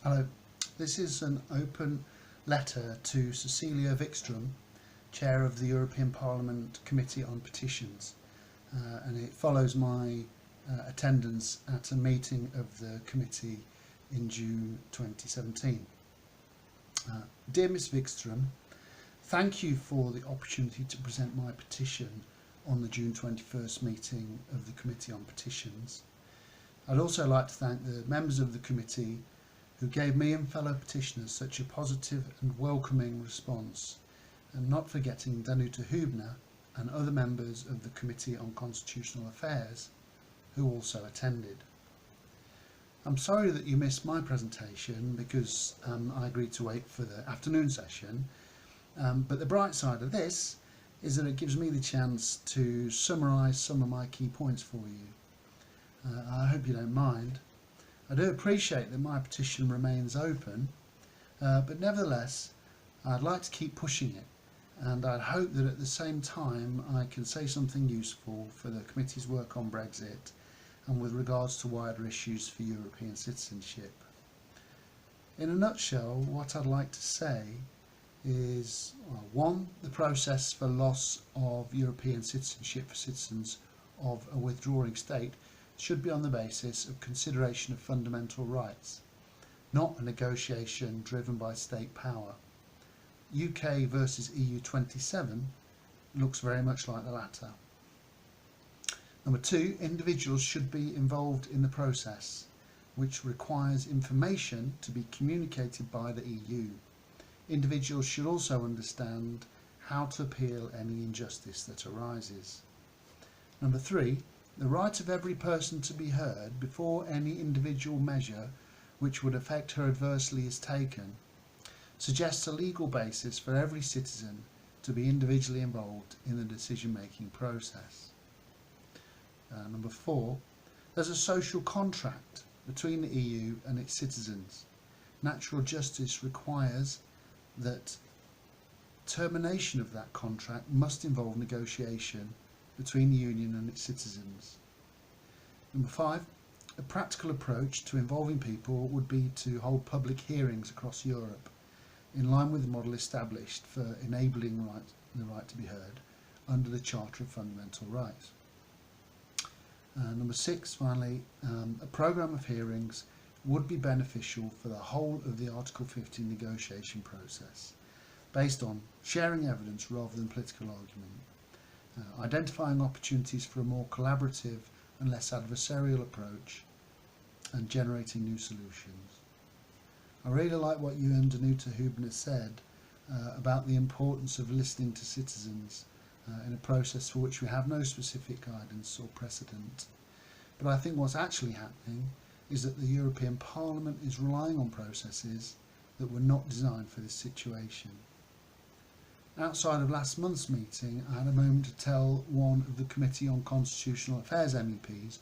Hello, this is an open letter to Cecelia Wikström, Chair of the European Parliament Committee on Petitions, and it follows my attendance at a meeting of the committee in June 2017. Dear Ms Wikström, thank you for the opportunity to present my petition on the June 21st meeting of the Committee on Petitions. I'd also like to thank the members of the committee who gave me and fellow petitioners such a positive and welcoming response, and not forgetting Danuta Hübner and other members of the Committee on Constitutional Affairs who also attended. I'm sorry that you missed my presentation because I agreed to wait for the afternoon session, but the bright side of this is that it gives me the chance to summarise some of my key points for you. I hope you don't mind. I do appreciate that my petition remains open, but nevertheless I'd like to keep pushing it, and I'd hope that at the same time I can say something useful for the committee's work on Brexit and with regards to wider issues for European citizenship. In a nutshell, what I'd like to say is, one, the process for loss of European citizenship for citizens of a withdrawing state should be on the basis of consideration of fundamental rights, not a negotiation driven by state power. UK versus EU 27 looks very much like the latter. Number two, individuals should be involved in the process, which requires information to be communicated by the EU. Individuals should also understand how to appeal any injustice that arises. Number three, the right of every person to be heard before any individual measure which would affect her adversely is taken suggests a legal basis for every citizen to be individually involved in the decision-making process. Number four, there's a social contract between the EU and its citizens. Natural justice requires that termination of that contract must involve negotiation between the Union and its citizens. Number five, a practical approach to involving people would be to hold public hearings across Europe, in line with the model established for enabling the right to be heard under the Charter of Fundamental Rights. Number six, finally, a programme of hearings would be beneficial for the whole of the Article 50 negotiation process, based on sharing evidence rather than political argument, identifying opportunities for a more collaborative and less adversarial approach, and generating new solutions. I really like what you and Danuta Hübner said about the importance of listening to citizens in a process for which we have no specific guidance or precedent. But I think what's actually happening is that the European Parliament is relying on processes that were not designed for this situation. Outside of last month's meeting, I had a moment to tell one of the Committee on Constitutional Affairs MEPs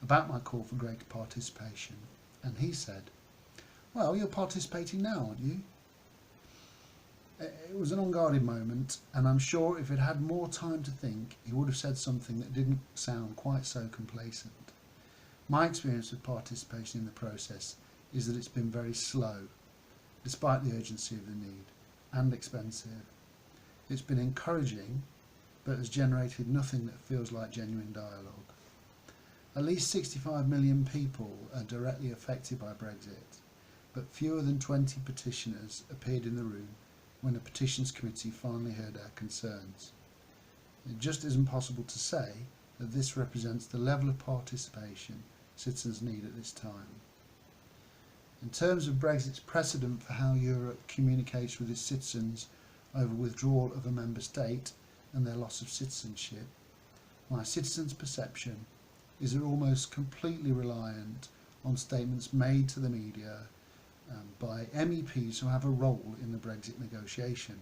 about my call for greater participation, and he said, "Well, you're participating now, aren't you?" It was an unguarded moment, and I'm sure if he'd had more time to think, he would have said something that didn't sound quite so complacent. My experience with participation in the process is that it's been very slow, despite the urgency of the need, and expensive. It's been encouraging, but has generated nothing that feels like genuine dialogue. At least 65 million people are directly affected by Brexit, but fewer than 20 petitioners appeared in the room when the Petitions Committee finally heard our concerns. It just isn't possible to say that this represents the level of participation citizens need at this time. In terms of Brexit's precedent for how Europe communicates with its citizens over withdrawal of a member state and their loss of citizenship, my citizens' perception is they're almost completely reliant on statements made to the media by MEPs who have a role in the Brexit negotiation.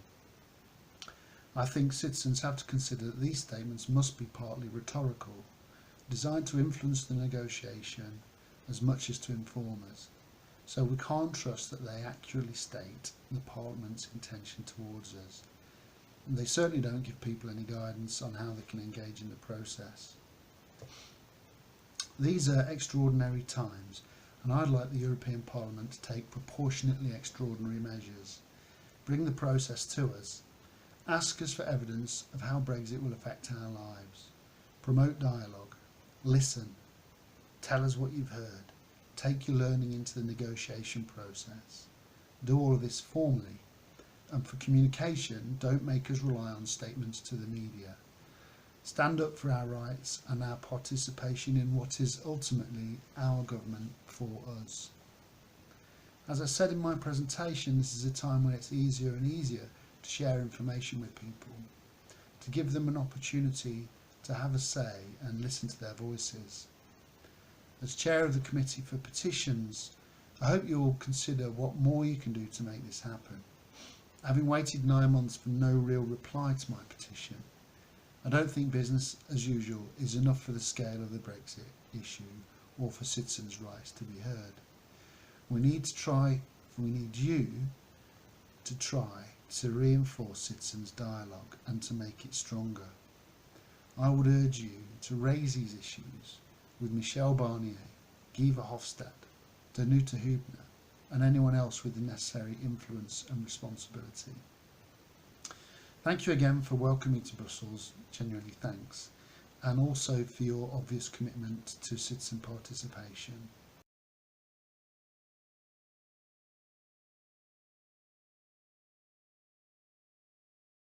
I think citizens have to consider that these statements must be partly rhetorical, designed to influence the negotiation as much as to inform us. So we can't trust that they accurately state the Parliament's intention towards us. And they certainly don't give people any guidance on how they can engage in the process. These are extraordinary times, and I'd like the European Parliament to take proportionately extraordinary measures. Bring the process to us. Ask us for evidence of how Brexit will affect our lives. Promote dialogue. Listen. Tell us what you've heard. Take your learning into the negotiation process. Do all of this formally. And for communication, don't make us rely on statements to the media. Stand up for our rights and our participation in what is ultimately our government for us. As I said in my presentation, this is a time when it's easier and easier to share information with people, to give them an opportunity to have a say and listen to their voices. As chair of the Committee for Petitions, I hope you will consider what more you can do to make this happen. Having waited 9 months for no real reply to my petition, I don't think business as usual is enough for the scale of the Brexit issue or for citizens' rights to be heard. We need you to try to reinforce citizens' dialogue and to make it stronger. I would urge you to raise these issues with Michel Barnier, Guy Verhofstadt, Danuta Hübner and anyone else with the necessary influence and responsibility. Thank you again for welcoming me to Brussels, genuinely thanks, and also for your obvious commitment to citizen participation.